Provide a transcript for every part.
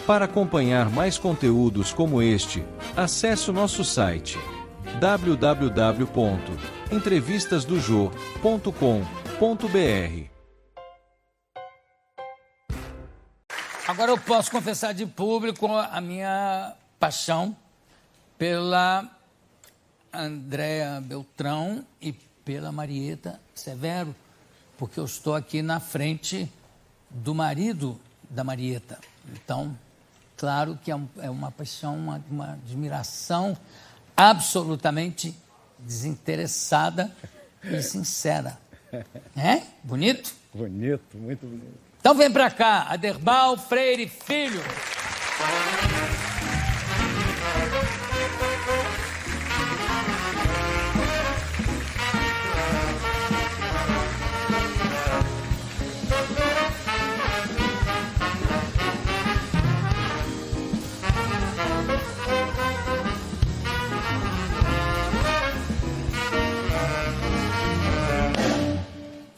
Para acompanhar mais conteúdos como este, acesse o nosso site www.entrevistasdojo.com.br. Agora eu posso confessar de público a minha paixão pela Andréa Beltrão e pela Marieta Severo, porque eu estou aqui na frente do marido da Marieta. Então, claro que é uma paixão, uma admiração absolutamente desinteressada e sincera. É? Bonito? Bonito, muito bonito. Então vem pra cá, Aderbal Freire Filho.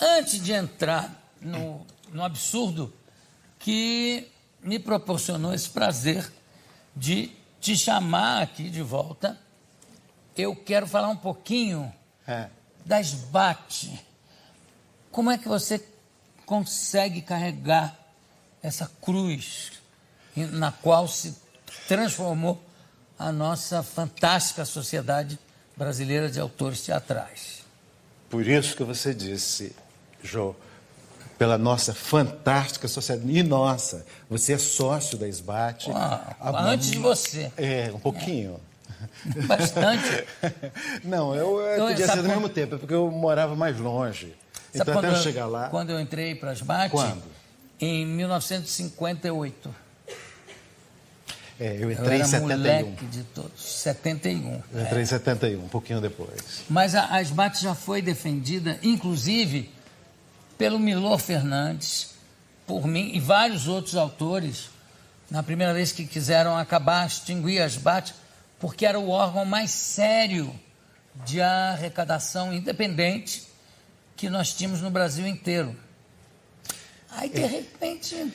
Antes de entrar no absurdo que me proporcionou esse prazer de te chamar aqui de volta, eu quero falar um pouquinho da SBAT. Como é que você consegue carregar essa cruz na qual se transformou a nossa fantástica Sociedade Brasileira de Autores Teatrais? Por isso que você disse, Jô, pela nossa fantástica sociedade. E nossa, você é sócio da SBAT. Antes de você. Um pouquinho. Bastante. Não, eu podia ser do mesmo tempo, porque eu morava mais longe. Então, até eu chegar lá... Quando eu entrei para a SBAT? Quando? Em 1958. Eu entrei em 71. Moleque de todos. 71. Eu entrei em 71, um pouquinho depois. Mas a SBAT já foi defendida, inclusive, pelo Milor Fernandes, por mim e vários outros autores, na primeira vez que quiseram acabar, extinguir a SBAT, porque era o órgão mais sério de arrecadação independente que nós tínhamos no Brasil inteiro. Aí, de repente...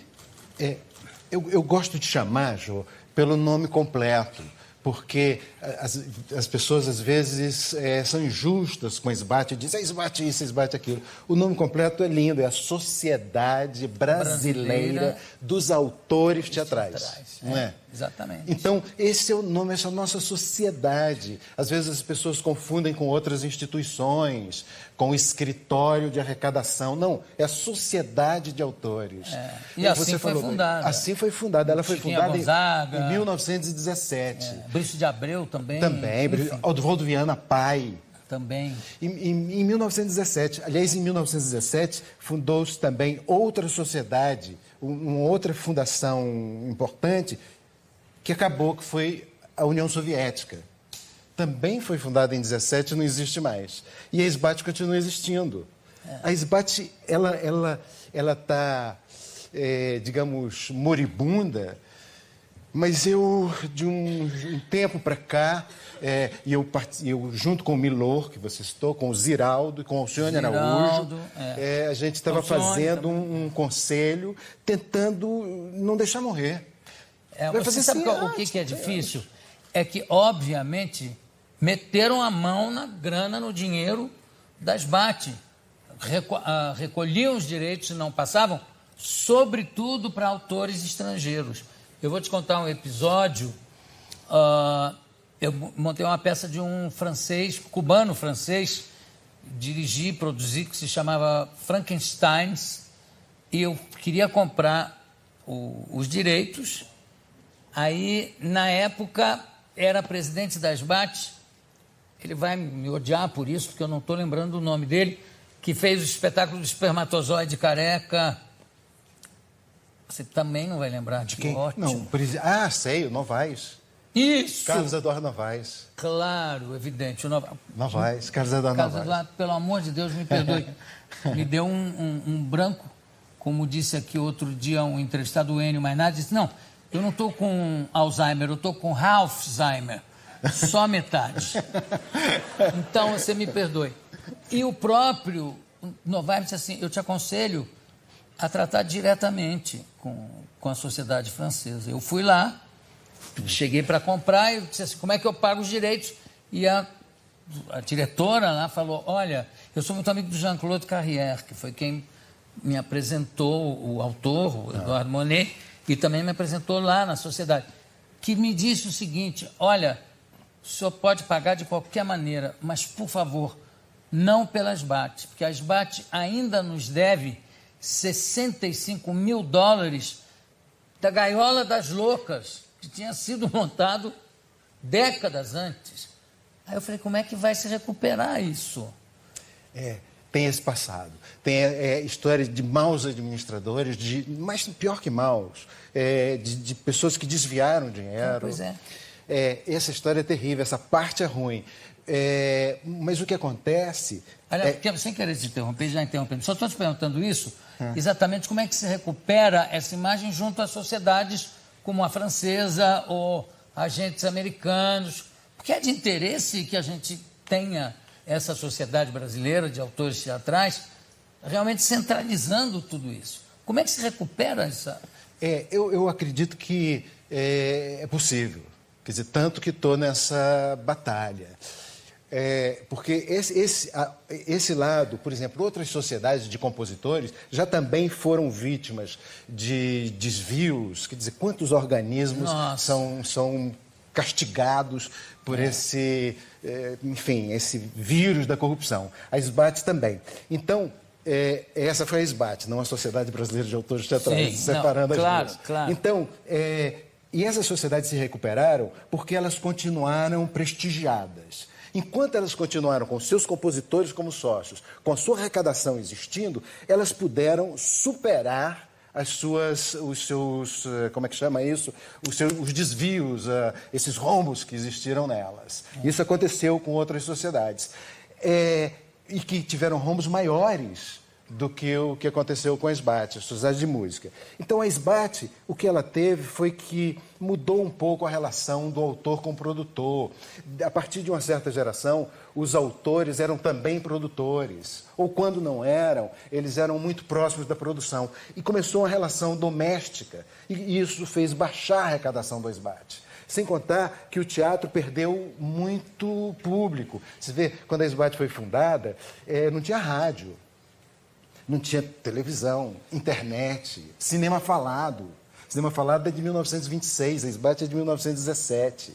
Eu gosto de chamar, Jô, pelo nome completo, porque as pessoas, às vezes, são injustas com a SBAT, dizem, SBAT isso, SBAT aquilo. O nome completo é lindo, é a Sociedade Brasileira dos Autores Teatrais. Não é? Exatamente. Então, esse é o nome, essa é a nossa sociedade. Às vezes as pessoas confundem com outras instituições, com o escritório de arrecadação. Não, é a Sociedade de Autores. E assim foi fundada. Assim foi fundada. Ela foi Chiquinha fundada Gonzaga, em 1917. Brício de Abreu também. Também. Oswaldo Viana Pai. Também. Em 1917, aliás, em 1917, fundou-se também outra sociedade, uma outra fundação importante, que acabou, que foi a União Soviética. Também foi fundada em 17 e não existe mais. E a SBAT continua existindo. A SBAT, ela está, digamos, moribunda, mas eu, de um tempo para cá, eu junto com o Milor, que você citou, com o Ziraldo e com o Alcione Araújo, a gente estava fazendo um conselho, tentando não deixar morrer. Você sabe o que é difícil? É que, obviamente, meteram a mão na grana, no dinheiro da SBAT. Recolhiam os direitos e não passavam, sobretudo para autores estrangeiros. Eu vou te contar um episódio. Eu montei uma peça de um cubano-francês, dirigi e produzi, que se chamava Frankensteins, e eu queria comprar os direitos. Aí, na época, era presidente da SBAT, ele vai me odiar por isso, porque eu não estou lembrando o nome dele, que fez o espetáculo do Espermatozoide Careca. Você também não vai lembrar. De quem? Ótimo. Não, sei, o Novaes. Isso! Carlos Eduardo Novaes. Claro, evidente. Novaes, Carlos Eduardo Carlos Novaes. Eduardo, pelo amor de Deus, me perdoe. Me deu um branco, como disse aqui outro dia um entrevistado, o Enio Mainardi, disse, não, eu não estou com Alzheimer, eu estou com Ralfzheimer. Só metade. Então, você me perdoe. E o próprio Novaes disse assim, eu te aconselho a tratar diretamente com a sociedade francesa. Eu fui lá, cheguei para comprar e disse assim, como é que eu pago os direitos? E a diretora lá falou, olha, eu sou muito amigo do Jean-Claude Carrière, que foi quem me apresentou, o autor, o Eduardo Monet, e também me apresentou lá na sociedade, que me disse o seguinte, olha, o senhor pode pagar de qualquer maneira, mas, por favor, não pela SBAT, porque a SBAT ainda nos deve 65 mil dólares da Gaiola das Loucas, que tinha sido montado décadas antes. Aí eu falei, como é que vai se recuperar isso? Tem esse passado. Tem história de maus administradores, mas pior que maus, de pessoas que desviaram dinheiro. Pois é. Essa história é terrível, essa parte é ruim. Mas o que acontece... Olha, sem querer te interromper, já interrompendo, só estou te perguntando isso, exatamente como é que se recupera essa imagem junto às sociedades como a francesa ou agentes americanos, porque é de interesse que a gente tenha essa sociedade brasileira de autores teatrais realmente centralizando tudo isso. Como é que se recupera essa... Eu acredito que é possível. Quer dizer, tanto que estou nessa batalha. Porque esse lado, por exemplo, outras sociedades de compositores já também foram vítimas de desvios. Quer dizer, quantos organismos são castigados por esse vírus da corrupção. A SBAT também. Então, essa foi a SBAT, não a Sociedade Brasileira de Autores Teatrais, separando as duas. Claro. Então, e essas sociedades se recuperaram porque elas continuaram prestigiadas. Enquanto elas continuaram com seus compositores como sócios, com a sua arrecadação existindo, elas puderam superar os seus, como é que chama isso? Os desvios, esses rombos que existiram nelas. Isso aconteceu com outras sociedades. E que tiveram rombos maiores do que o que aconteceu com a SBAT, a Sociedade de Música. Então, a SBAT, o que ela teve foi que mudou um pouco a relação do autor com o produtor. A partir de uma certa geração, os autores eram também produtores. Ou, quando não eram, eles eram muito próximos da produção. E começou uma relação doméstica. E isso fez baixar a arrecadação do SBAT. Sem contar que o teatro perdeu muito público. Você vê, quando a SBAT foi fundada, não tinha rádio. Não tinha televisão, internet, cinema falado. Cinema falado é de 1926, a SBAT é de 1917.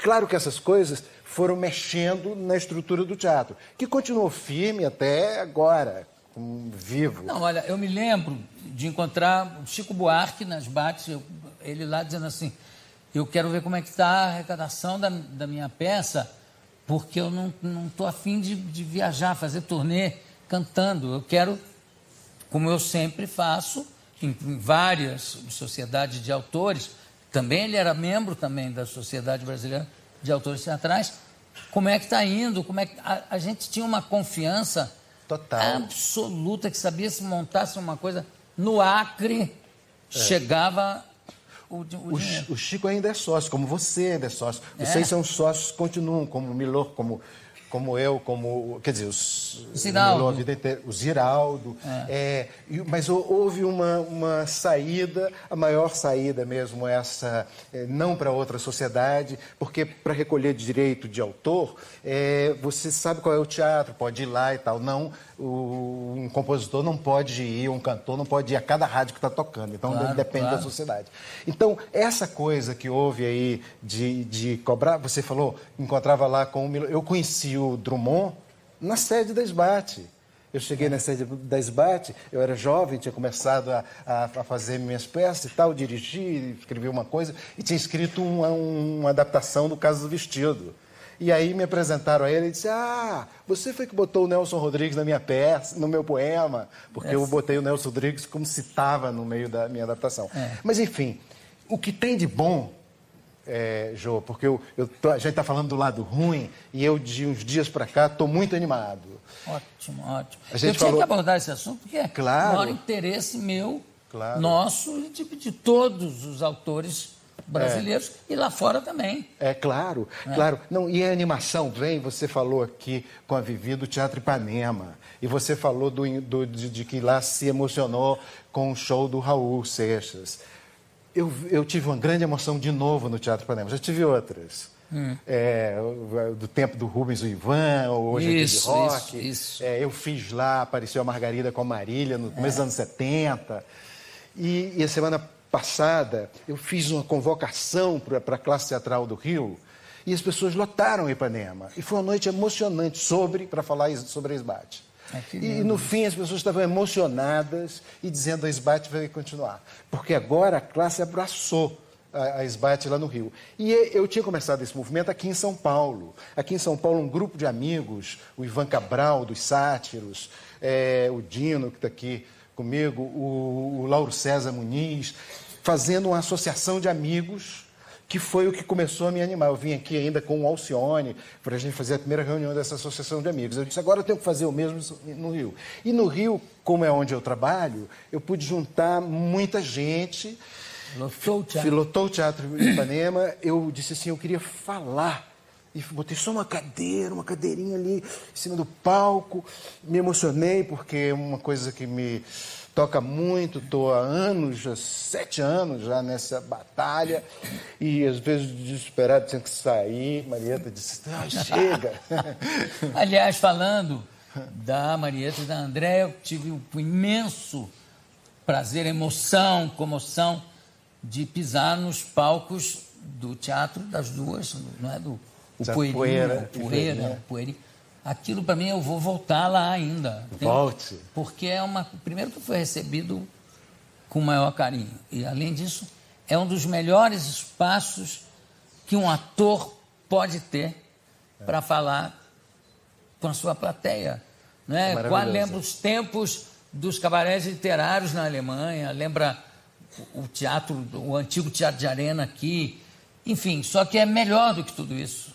Claro que essas coisas foram mexendo na estrutura do teatro, que continuou firme até agora, vivo. Não, olha, eu me lembro de encontrar o Chico Buarque nas SBAT, ele lá dizendo assim, eu quero ver como é que está a arrecadação da minha peça, porque eu não estou afim de viajar, fazer turnê cantando. Eu quero... como eu sempre faço, em várias sociedades de autores, também ele era membro também da Sociedade Brasileira de Autores Teatrais, como é que está indo, como é que a gente tinha uma confiança total, absoluta, que sabia se montasse uma coisa no Acre, chegava o dinheiro. O Chico ainda é sócio, como você ainda é sócio. Vocês são sócios, continuam, como o Milor, como eu, quer dizer, o Ziraldo. Mas houve uma saída, a maior saída mesmo, essa, não para outra sociedade, porque para recolher direito de autor, você sabe qual é o teatro, pode ir lá e tal. Não, um compositor não pode ir, um cantor não pode ir a cada rádio que está tocando. Então, depende da sociedade. Então, essa coisa que houve aí de cobrar, você falou, encontrava lá com o Milor. Eu conheci o Drummond na sede da SBAT. Eu cheguei na sede da SBAT, eu era jovem, tinha começado a fazer minhas peças e tal, dirigir, escrever uma coisa, e tinha escrito uma adaptação do Caso do Vestido. E aí me apresentaram a ele e disse, você foi que botou o Nelson Rodrigues na minha peça, no meu poema, porque eu botei o Nelson Rodrigues como citava no meio da minha adaptação. Mas, enfim, o que tem de bom, Jô, porque a gente está falando do lado ruim, e eu, de uns dias para cá, estou muito animado. Ótimo. A gente tinha que abordar esse assunto, porque é o maior interesse meu, nosso, e de todos os autores brasileiros e lá fora também. Claro, claro. Não, e a animação você falou aqui com a Vivi do Teatro Ipanema, e você falou de que lá se emocionou com o show do Raul Seixas. Eu tive uma grande emoção de novo no Teatro Ipanema, já tive outras. Do tempo do Rubens, o Ivan, hoje aqui de rock. Isso. Eu fiz lá, apareceu a Margarida com a Marília no começo dos anos 70. E a semana passada eu fiz uma convocação para a classe teatral do Rio e as pessoas lotaram o Ipanema. E foi uma noite emocionante para falar sobre a SBAT. E no fim as pessoas estavam emocionadas e dizendo a SBAT vai continuar. Porque agora a classe abraçou a SBAT lá no Rio. E eu tinha começado esse movimento aqui em São Paulo. Aqui em São Paulo, um grupo de amigos, o Ivan Cabral, dos Sátiros, o Dino, que está aqui comigo, o Lauro César Muniz, fazendo uma associação de amigos, que foi o que começou a me animar. Eu vim aqui ainda com o Alcione, para a gente fazer a primeira reunião dessa associação de amigos. Eu disse, agora eu tenho que fazer o mesmo no Rio. E no Rio, como é onde eu trabalho, eu pude juntar muita gente. Lotou o Teatro Ipanema. Eu disse assim, eu queria falar. E botei só uma cadeirinha ali em cima do palco. Me emocionei, porque é uma coisa que me toca muito. Estou há anos, há 7 anos já nessa batalha. E às vezes desesperado, tinha que sair. Marieta disse, chega. Aliás, falando da Marieta e da Andréia, eu tive um imenso prazer, emoção, comoção de pisar nos palcos do teatro das duas, não é? Do Poeirinha. Aquilo, para mim, eu vou voltar lá ainda. Volte. Porque primeiro que foi recebido com o maior carinho. E, além disso, é um dos melhores espaços que um ator pode ter para falar com a sua plateia. Não é? Lembra os tempos dos cabarés literários na Alemanha, lembra o antigo Teatro de Arena aqui, enfim, só que é melhor do que tudo isso.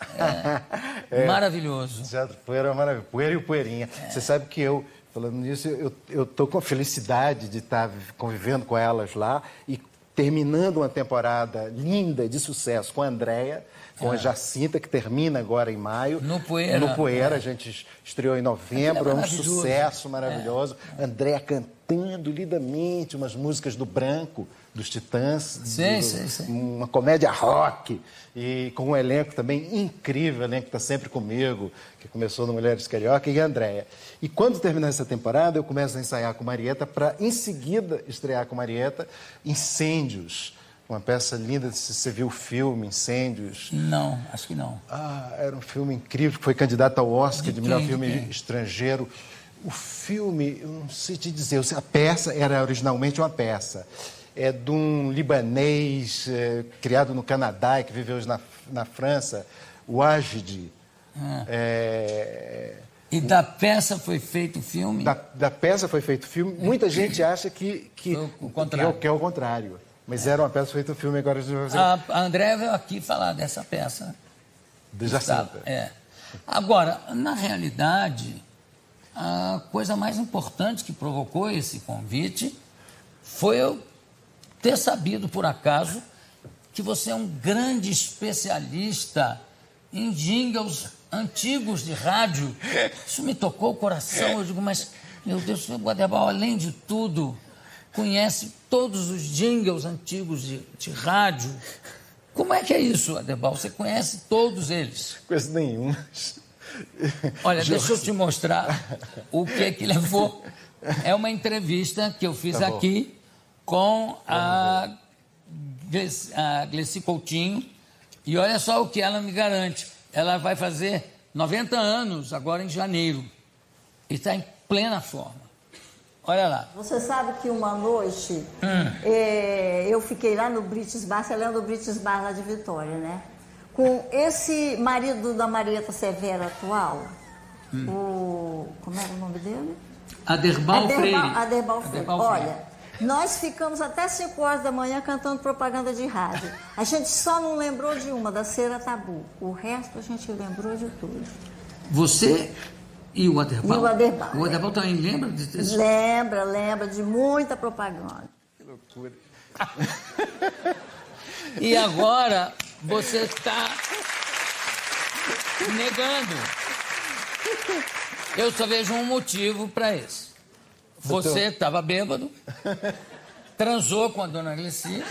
Maravilhoso. Teatro Poeira é maravilhoso. Poeira e o Poeirinha. Você sabe que falando nisso, eu estou com a felicidade de estar convivendo com elas lá e terminando uma temporada linda, de sucesso, com a Andréia, com a Jacinta, que termina agora em maio. No Poeira. A gente estreou em novembro, é um sucesso maravilhoso. Andréia cantando lindamente umas músicas do Branco, dos Titãs. Sim. Uma comédia rock, e com um elenco também incrível, o elenco que está sempre comigo, que começou no Mulheres Carioca, e a Andréia. E quando terminar essa temporada, eu começo a ensaiar com Marieta, para em seguida estrear com Marieta Incêndios, uma peça linda. Se você viu o filme Incêndios? Não, acho que não. Era um filme incrível, que foi candidato ao Oscar de melhor filme estrangeiro. O filme, eu não sei te dizer, a peça era originalmente uma peça. É de um libanês criado no Canadá e que viveu hoje na França, o Wajid. E da peça foi feito o filme? Da peça foi feito o filme. Muita gente acha que é o contrário. Mas era uma peça feita o filme, agora a gente vai fazer... A Andréia veio aqui falar dessa peça. Do Jacinta. Agora, na realidade, a coisa mais importante que provocou esse convite foi eu ter sabido, por acaso, que você é um grande especialista em jingles antigos de rádio. Isso me tocou o coração. Eu digo, mas, meu Deus, o Aderbal, além de tudo, conhece todos os jingles antigos de rádio. Como é que é isso, Aderbal? Você conhece todos eles? Conheço nenhum. Olha, deixa eu te mostrar o que levou. É uma entrevista que eu fiz aqui com a Gleci Coutinho, e olha só o que ela me garante. Ela vai fazer 90 anos agora em janeiro e está em plena forma. Olha lá. Você sabe que uma noite eu fiquei lá no British Bar, você lembra do British Bar lá de Vitória, né? Com esse marido da Marieta Severo atual, como era o nome dele? Aderbal Freire. Aderbal Freire. Olha, nós ficamos até 5 horas da manhã cantando propaganda de rádio. A gente só não lembrou de uma, da Cera Tabu. O resto a gente lembrou de tudo. Você e o Aderbal? E o Aderbal. O Aderbal também lembra de ter... Lembra de muita propaganda. Que loucura. E agora você está negando. Eu só vejo um motivo para isso. Você estava bêbado, transou com a dona Glessi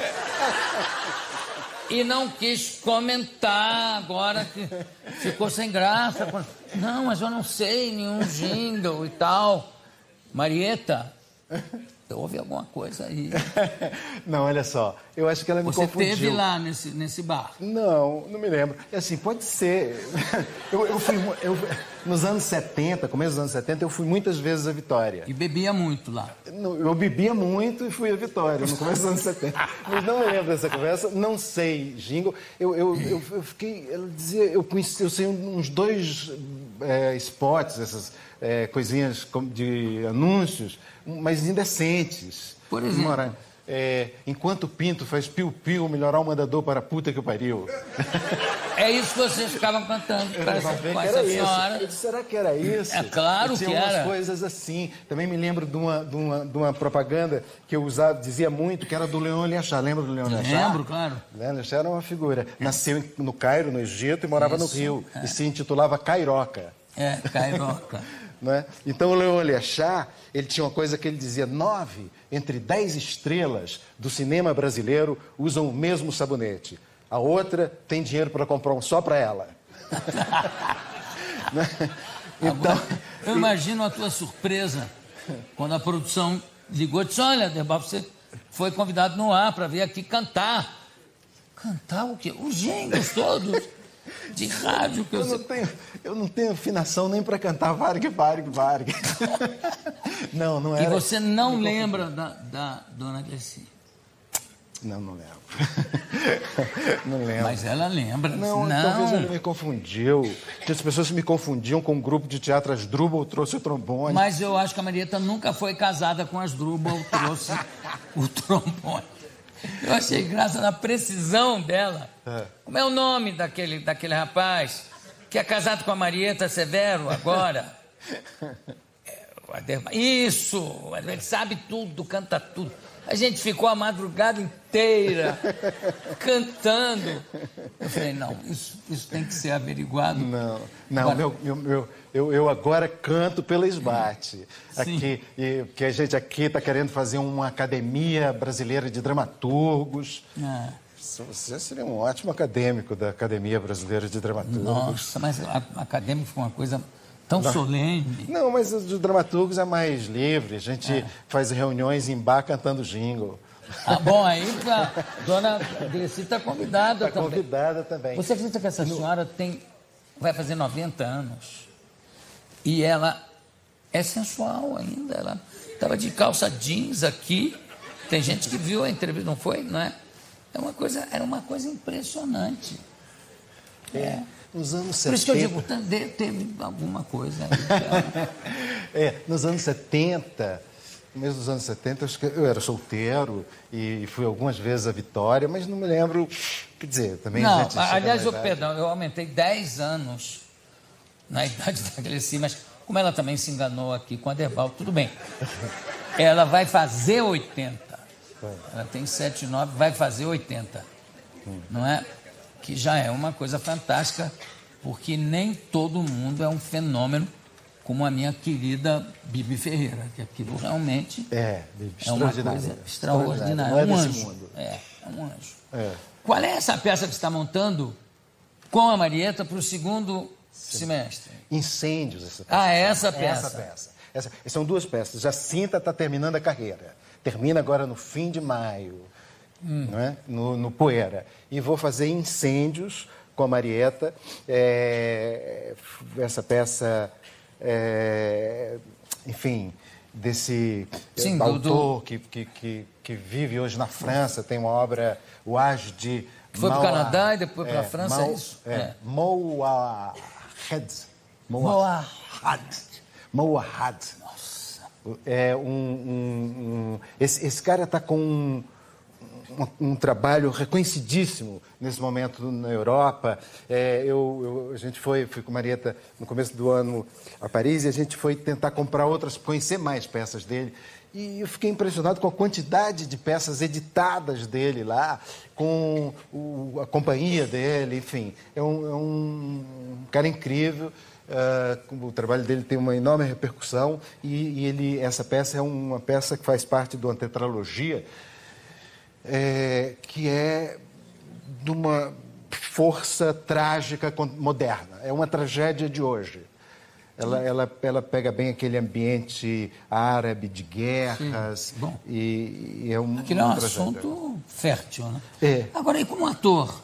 e não quis comentar agora que ficou sem graça. Não, mas eu não sei nenhum jingle e tal. Marieta, houve alguma coisa aí. Não, olha só, eu acho que ela me Você confundiu. esteve lá nesse bar? Não me lembro. Assim, pode ser. Nos anos 70, começo dos anos 70, eu fui muitas vezes à Vitória. E bebia muito lá. Eu bebia muito e fui à Vitória, no começo dos anos 70. Mas não me lembro dessa conversa, não sei jingle. Eu fiquei, ela dizia, eu sei uns 2 spots, essas coisinhas de anúncios, mas indecentes. Por exemplo? Enquanto o pinto faz piu-piu, melhorar o mandador para a puta que o pariu. É isso que vocês ficavam cantando com essa senhora. Eu disse, será que era isso? É claro que tinha era. umas coisas assim. Também me lembro de uma propaganda que eu usava, dizia muito, que era do Leon Eliachar. Lembra do Leon Eliachar? Lembro, claro. Leon Eliachar era uma figura. Nasceu no Cairo, no Egito, e morava no Rio. E se intitulava Cairoca. Cairoca. Não é? Então o Leon Eliachar, ele tinha uma coisa que ele dizia: 9 entre 10 estrelas do cinema brasileiro usam o mesmo sabonete. A outra tem dinheiro para comprar um só para ela. Então, agora, eu imagino a tua surpresa quando a produção ligou e disse: olha, Derbal, você foi convidado no ar para vir aqui cantar. Cantar o quê? Os jingles todos de rádio que eu não tenho afinação nem para cantar Varg. Não era. E você não lembra da dona Glessi? Não lembro. Não lembro. Mas ela lembra. Não, talvez ele me confundiu. As pessoas me confundiam com um grupo de teatro Asdrubal trouxe o trombone. Mas eu acho que a Marieta nunca foi casada com Asdrubal trouxe o trombone. Eu achei graça na precisão dela. Como é o nome daquele rapaz que é casado com a Marieta Severo agora? Isso! Ele sabe tudo, canta tudo. A gente ficou a madrugada inteira cantando. Eu falei, não, isso tem que ser averiguado. Não, agora... eu agora canto pela SBAT. Aqui, que a gente aqui está querendo fazer uma academia brasileira de dramaturgos. Você seria um ótimo acadêmico da Academia Brasileira de Dramaturgos. Nossa, mas acadêmico foi uma coisa tão solene. Não, mas os de dramaturgos é mais livre. A gente faz reuniões em bar cantando jingle. Bom, aí a dona Glessi está convidada também. Convidada também. Você acredita que essa senhora vai fazer 90 anos e ela é sensual ainda? Ela estava de calça jeans aqui. Tem gente que viu a entrevista, não foi? Não é? Era uma coisa impressionante. Nos anos 70... Por isso que eu digo, teve alguma coisa aí. Nos anos 70, no começo dos anos 70, acho que eu era solteiro e fui algumas vezes à Vitória, mas não me lembro, quer dizer, também não, a gente... aliás, perdão, eu aumentei 10 anos na idade da Glessi, mas como ela também se enganou aqui com a Derbal, tudo bem. Ela vai fazer 80. Ela tem 79, vai fazer 80. Não é? Que já é uma coisa fantástica, porque nem todo mundo é um fenômeno como a minha querida Bibi Ferreira, que aquilo realmente é uma coisa extraordinária. Não é um desse anjo. mundo. É um anjo. Qual é essa peça que você está montando com a Marieta para o segundo semestre? Incêndios, essa peça. Essa peça. São 2 peças. Jacinta está terminando a carreira. Termina agora no fim de maio. Não é? no Poeira. E vou fazer Incêndios com a Marieta. Essa peça, enfim, desse autor que vive hoje na França, tem uma obra, o Age de... Foi para o Canadá e depois para a França, é isso? Moahad. Nossa. Esse cara está com um trabalho reconhecidíssimo nesse momento na Europa. A gente fui com a Marieta no começo do ano a Paris e a gente foi tentar comprar conhecer mais peças dele. E eu fiquei impressionado com a quantidade de peças editadas dele lá, com a companhia dele, enfim. É um cara incrível, o trabalho dele tem uma enorme repercussão e essa peça é uma peça que faz parte de uma tetralogia que é de uma força trágica moderna. É uma tragédia de hoje. Ela pega bem aquele ambiente árabe de guerras e é um Aquilo é um assunto fértil, né? É. Agora, e como ator?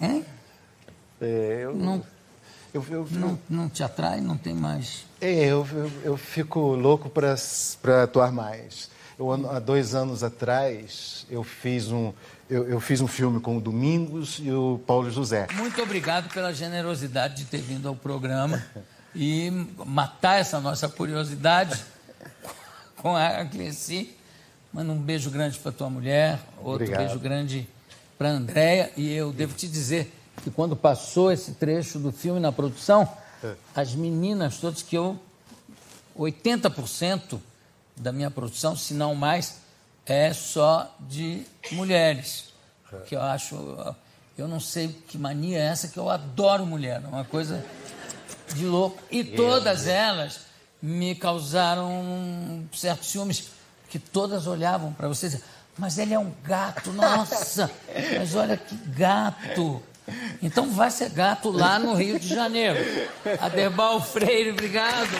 Hein? Não te atrai? Não tem mais... Eu fico louco para atuar mais. Há 2 anos atrás, eu fiz um filme com o Domingos e o Paulo José. Muito obrigado pela generosidade de ter vindo ao programa e matar essa nossa curiosidade com a Cleci. Manda um beijo grande para tua mulher, outro Obrigado. beijo grande para a Andréia. E eu devo te dizer que quando passou esse trecho do filme na produção, as meninas todas, que 80% da minha produção, se não mais, é só de mulheres. Que eu acho... Eu não sei que mania é essa, que eu adoro mulher. É uma coisa de louco. E todas elas me causaram um certo ciúmes, que todas olhavam para você e diziam, mas ele é um gato, nossa, mas olha que gato. Então vai ser gato lá no Rio de Janeiro. Aderbal Freire, obrigado.